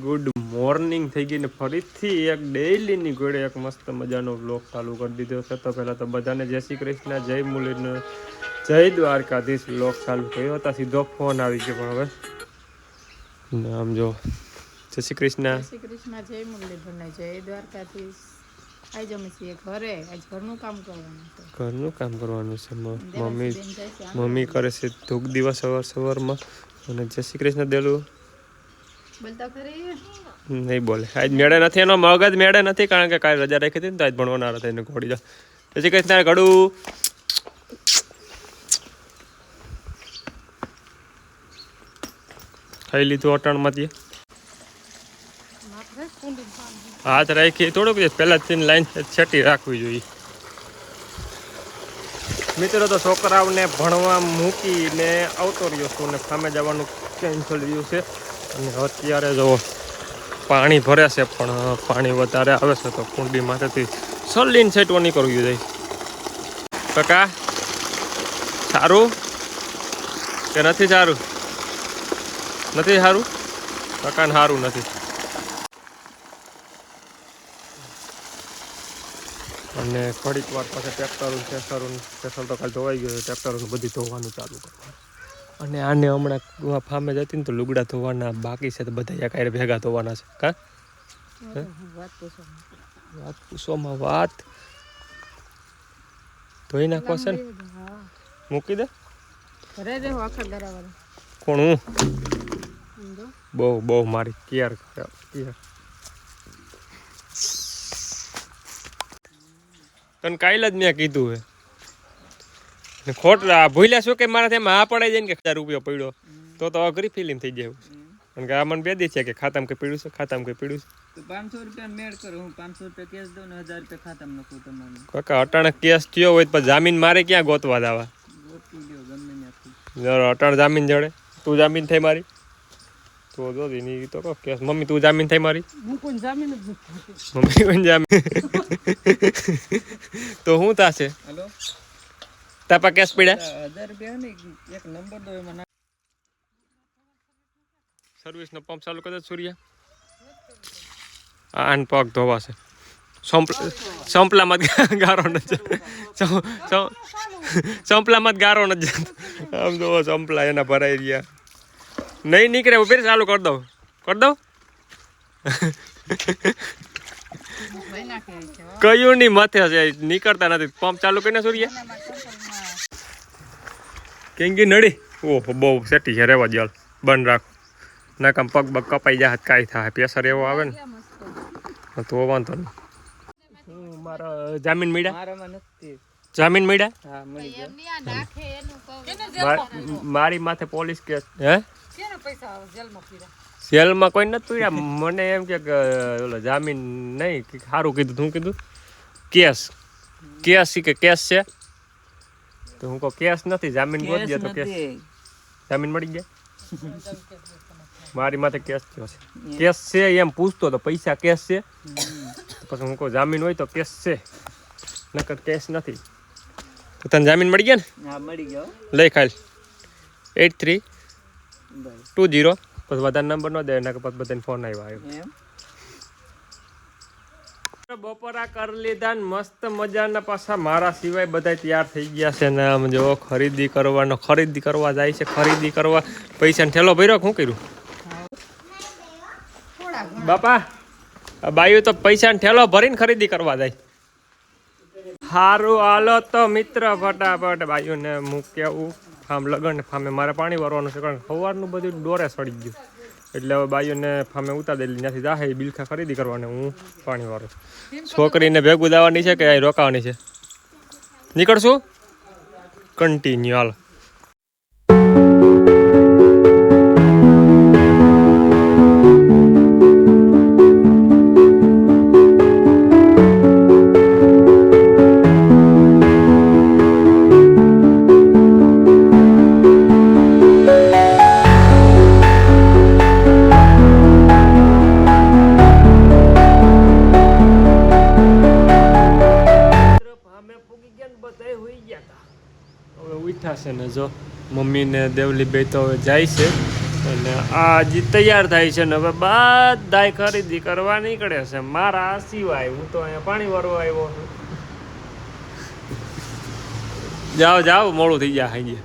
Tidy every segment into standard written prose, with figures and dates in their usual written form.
Good morning થઈ ગઈ ને ફરીથી એક ડેઈલીની ઘોડે એક મસ્ત મજાનો વ્લોગ ચાલુ કરી દીધો છે. તો પહેલાં તો બધાને જય શ્રી કૃષ્ણ, જય મુરલીધર, જય દ્વારકાધીશ. વ્લોગ ચાલુ કર્યો હતા, સીધો ફોન આવી ગયો. પણ હવે આમ જો જય શ્રી કૃષ્ણ, જય શ્રી કૃષ્ણ, જય મુરલીધર ને જય દ્વારકાધીશ. આજ અમે છીએ ઘરે, આજ ઘરનું કામ કરવાનું છે. ઘરનું કામ કરવાનું છે. મમ્મી કરે છે ધૂપ દીવા સવારમાં. અને જય શ્રી કૃષ્ણ દેલું બોલતા ખરી નહીં બોલે. આજ મેળે નથી, એનો મગજ મેળે નથી, કારણ કે કાલે રજા રાખી હતી ને તો આજ ભણવાના હતા એને ઘોડી જા. જય શ્રી કૃષ્ણ ઘડું ખાઈ લીધું અટાણમાંથી. હાથ રાખી થોડુંક પહેલાં જ લાઈન છેટી રાખવી જોઈએ. મિત્રો તો છોકરાઓને ભણવા મૂકીને આવતો રહ્યો છું અને સામે જવાનું કેન્સલ રહ્યું છે. અને અત્યારે જો પાણી ભરે છે, પણ પાણી વધારે આવે છે તો કુંડી માથેથી સલીન સેટો નહીં કરવું જાય. કાકા સારું કે નથી સારું? નથી સારું? કાકાને સારું નથી. અને થોડીક વાર પછી ટ્રેક્ટર તો કાલે ધોવાઈ ગયું. ટ્રેક્ટરનું બધું ધોવાનું ચાલુ કરવાનું. અને આને હમણાં ફાર્મે જતી ને તો લુગડા ધોવાના બાકી છે, તો બધા એક ભેગા ધોવાના છે. કા વાત પૂછવામાં વાત ધોઈ નાખવા છે ને, મૂકી દે. કોણ? હું બહુ મારી કેર કરે. તને કાલે જ મેં કીધું હે ખોટ ભૂલ્યા શું કે મારા એમાં આ પડાઈ જાય ને કે 1000 રૂપિયા પડ્યો તો અઘરી ફિલિંગ થઈ જાય. કારણ કે આ મને બે દી છે કે ખાતામાં કઈ પડ્યું છે, ખાતામાં કઈ પડ્યું છે. 500 રૂપિયા મેળ કરો, હું 500 રૂપિયા કેસ દઉં ને 1000 રૂપિયા ખાતામાં નાખું તમારે. કાકા અટાણે કેસ થયો હોય તો જામીન મારે ક્યાં ગોતવા દાવા? ગોતી લ્યો ગમે ત્યાંથી. અટાણે જામીન જડે. તું જામીન થઈ મારી તો જો ની તો કહો કેસ. મમ્મી તું જામીન થઈ મારી? હું કોઈ જામીન જ નથી. મમ્મી કોઈ જામીન તો હું થાશે? હેલો તાપા કેસ પડ્યા 1000 રૂપિયા ને એક નંબર દો એમાં સર્વિસ નો પંપ ચાલુ કરે સૂર્ય. આન પગ ધોવાશે. સંપલામાં ગારો નથી. સંપલામાં ગારો નથી. આમ જોવો સંપલા એના ભરાઈ રહ્યા. નહીં નીકળે ફેર ચાલુ કરી દઉં. કયું ની માથે છે, નીકળતા નથી. પંપ ચાલુ કરીને સૂર્ય કેંગી નડી. ઓહો બહુ સેટી છે. રેવા દો, બંધ રાખો. ના કામ પગ કપાઈ જાય કાંઈ થાય. પ્રેશર એવો આવે ને તો વાંધો નહીં. મારા જામીન મળ્યા? જામીન મળ્યા? મારી માથે પોલીસ કેસ. હે જેલમાં કોઈ નથી પીડ્યા. મને એમ કે જામીન નહીં, સારું કીધું. શું કીધું? કેસ કે કેસ છે. તો હું કહું કેસ નથી, જામીન ગોત ગયા તો કેસ. જામીન મળી ગયા. મારી માથે કેસ થયો છે. કેસ છે એમ પૂછતો તો પૈસા કેસ છે. પછી હું કહું જામીન હોય તો કેસ છે, નકર કેસ નથી. તો તને જામીન મળી ગયા ને? હા મળી ગયો. લઈ ખાલ 8320. પછી વધારે નંબર ન દે, એના પછી બધાને ફોન આવ્યો. બપોરા કરી લીધા ને મસ્ત મજાના પાછા મારા સિવાય બધા તૈયાર થઈ ગયા છે ને. આમ જો ખરીદી કરવા જાય છે. ખરીદી કરવા પૈસાનો ઠેલો ભર્યો. શું કર્યું બાપા? બાયું તો પૈસાનો ઠેલો ભરીને ખરીદી કરવા જાય. સારું હાલો તો મિત્ર ફટાફટ બાયુને મૂક્યા. ફાર્મ લગન ફામે મારે પાણી ભરવાનું છે, કારણ સવારનું બધું ડોરે સડી ગયું. એટલે હવે બાયુને ફામે ઉતારેલી ત્યાંથી જાહે બિલખા ખરીદી કરવાની. હું પાણી વાળું. છોકરીને ભેગું દાવાની છે કે અહીં રોકાવાની છે? નીકળશું કન્ટિન્યુ. હાલ ઉઠા છે ને જો મમ્મી ને દેવલી બે તો જાય છે. અને આ હજી તૈયાર થાય છે ને હવે બધાય ખરીદી કરવા નીકળે છે મારા સિવાય. હું તો અહીંયા પાણી ભરવા આવ્યો છું. જાઓ જાઓ, મોડું થઈ ગયા ખાઈ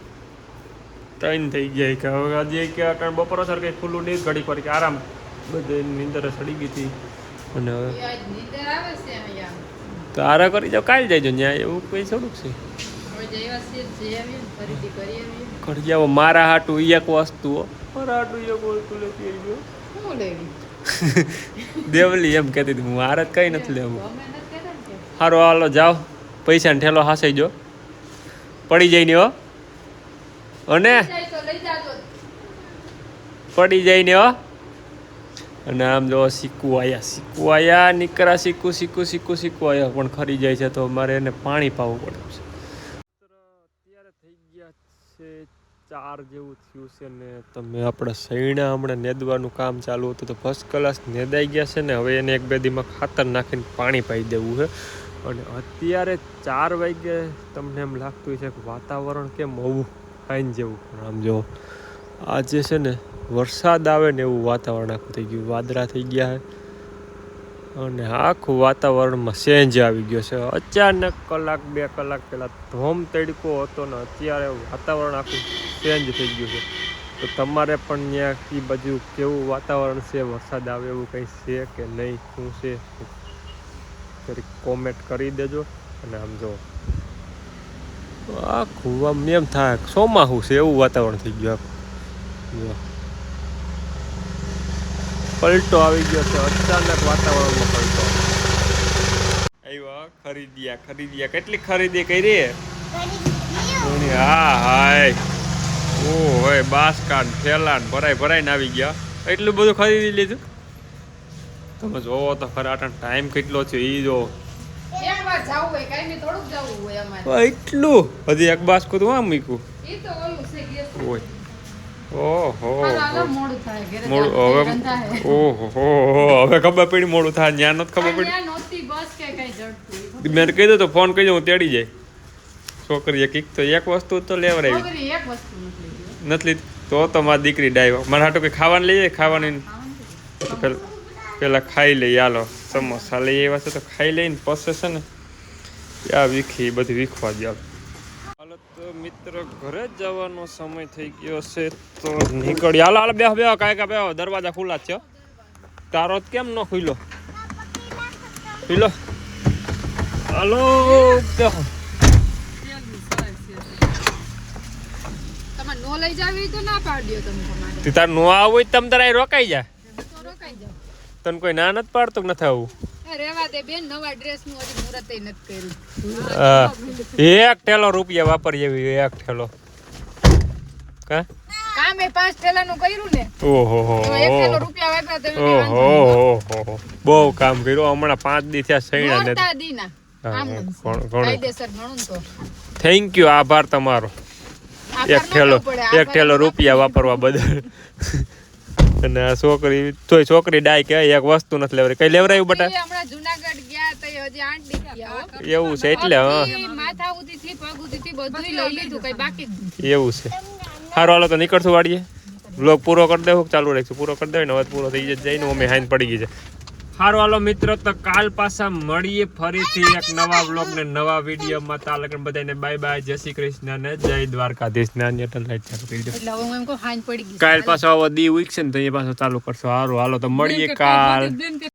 ત્રણ થઈ ગયા કે હવે હજી કે અટાણ બપોર સર કંઈ ખુલ્લું નહીં, ઘડી પર કે આરામ બધે નીંદર સડી ગઈ હતી. અને હવે આજ નીંદર આવે છે અહીંયા. તો આરા કરી જાઓ, કાલ જાય ત્યાં, એવું કંઈ થોડુંક છે. હવે જઈ આવીએ, જઈ આવીએ, ખરીદી કરી આવીએ. કરી જાઓ મારા હાટું એક વસ્તુ, મારા હાટું એક વસ્તુ લેતી આવી ગયો. શું લેવી? દેવલી એમ કહેતી હતી, હું હારે જ કંઈ નથી લેવું. ગમે નથી કહેતા ને કે. સારું હાલો જાઓ, પૈસાને ઠેલો હાસાઈ જો, પડી જાય ને હો. અને જાય તો લઈ જાજો. પડી જાય ને હો. અને આમ જો શીકું આયા નીકળા શીકું આયા પણ ખરી જાય છે તો મારે એને પાણી પાવું પડે છે. અત્યારે થઈ ગયા છે 4 જેવું થયું છે ને તમે આપણા સૈણા હમણાં નેદવાનું કામ ચાલુ હતું તો ફર્સ્ટ ક્લાસ નેદાઈ ગયા છે ને હવે એને 1-2 દીમાં ખાતર નાખીને પાણી પાઈ દેવું છે. અને અત્યારે 4 વાગે તમને એમ લાગતું છે કે વાતાવરણ કેમ હોવું ફાઇન જેવું, પણ આમ જો આજે છે ને વરસાદ આવે ને એવું વાતાવરણ આખું થઈ ગયું, વાદળા થઈ ગયા છે અને આખું વાતાવરણમાં ચેન્જ આવી ગયો છે. અચાનક 1-2 કલાક પહેલાં ધોમ તડકો હતો ને અત્યારે વાતાવરણ આખું ચેન્જ થઈ ગયું છે. તો તમારે પણ ત્યાં એ બાજુ કેવું વાતાવરણ છે, વરસાદ આવે એવું કંઈ છે કે નહીં, શું છે જરીક કોમેન્ટ કરી દેજો. અને આમ જો આખું આમ એમ થાય ચોમાસું છે એવું વાતાવરણ થઈ ગયું આખું. જો પલટો આવી ગયો છે, અચાનક વાતાવરણમાં પલટો આવ્યો. ખરીદ્યા કેટલી ખરીદી કરી? હા હાય ઓ હોય બાસકાન થેલાન ભરાઈને આવી ગયા. એટલું બધું ખરીદી લીધું. તમે જોવો તો ખરા ટાઈમ કેટલો છે એ જો. એકવાર જાવું હોય, કાઈ નહીં થોડુંક જાવું હોય અમારે. એટલું હજી એક બાસ્કું તો આમ મૂક્યું ઈ તો ઓલું છે ગેસ. હોય. ઓહો હાલો મોડું થાય ઘરે મોડું જાવું હવે રંધાય. ઓહો હવે ખબર પડી મોડું થાય, ત્યાં નથી ખબર પડી. અહીંયા નહોતી બસ કે કઈ જડતું. મેં કીધું તો ફોન કરી હું તેડી જાય. છોકરીએ કીક તો એક વસ્તુ તો લેવડાવી છોકરી એક વસ્તુ નથી લીધી. નથી લીધી તો મારી દીકરી ડાયો મારા હાટું કંઈ ખાવાનું લઈ જાય. ખાવાનું પેલા ખાઈ લઈએ, હાલો સમોસા લઈ આવ્યા છે તો ખાઈ લઈને પછી છે ને આ વીખી બધી વીખવા દે. હાલો તો મિત્ર ઘરે જવાનો સમય થઈ ગયો છે તો નીકળી. હાલો બેહો કાંઈ બેહો, દરવાજા ખુલ્લા જ છે. તારો જ કેમ ન ખુલ્લો? ખુલ્લો હાલો બેહો. તમારે નો લઈ જાવી તો ના પાડ્યો તમે તમારે. તાર નો આવું તમે તારા રોકાઈ જાય. તો રોકાઈ જાવ. તને કોઈ ના નથી પાડતું કે નથી આવું? રેવા દે બેન, નવા ડ્રેસ નું હજી મુહૂર્ત નથી કર્યું. એક ઠેલો રૂપિયા વાપરી એવી એક ઠેલો કામ એ 5 ઠેલા નું કર્યું ને. ઓહો તો 1 ઠેલો રૂપિયા વાપરા તમે કઈ વાંધો નહીં. ઓહો બહુ કામ કર્યું હમણાં 5 દી થયા સૈણા ને. નોરતા દીના. આમ કાયદેસર ગણું તો. થેન્ક યુ, આભાર તમારો. એક ઠેલો રૂપિયા વાપરવા બદલ. અને આ છોકરી ડાય કે એક વસ્તુ નથી લેવરાઈ. કઈ લેવરાયું બટા? હમણાં જુનાગઢ ગયા તો હજી 8 દી ગયા. એવું છે એટલે માથા ઉધી થી પગ ઉધી થી બધું લઈ લીધું, કઈ બાકી જ નથી. એવું છે. સારું હાલો તો નીકળશું વાડીએ. વ્લોગ પૂરો કરી દેવું, ચાલુ રાખીશું. પૂરો કરી દેવું ને હવે પૂરો થઈ જાય ને અમે હાઈન પડી ગઈ છે. સારું હાલો મિત્ર તો કાલ પાછા મળીએ ફરીથી એક નવા વ્લોગ ને નવા વિડીયોમાં. તાલકન બધાને બાય બાય, જય શ્રી કૃષ્ણ ને જય દ્વારકાધીશ. નાની અટલ લાઈટ ચાલુ કરી દો. એટલે હવે હું એમ કહું હાઈન પડી ગઈ. કાલ પાછો આવો દી ઉગશે ને તો એ પાછો ચાલુ કરશો. સારું હાલો તો મળીએ કાલ.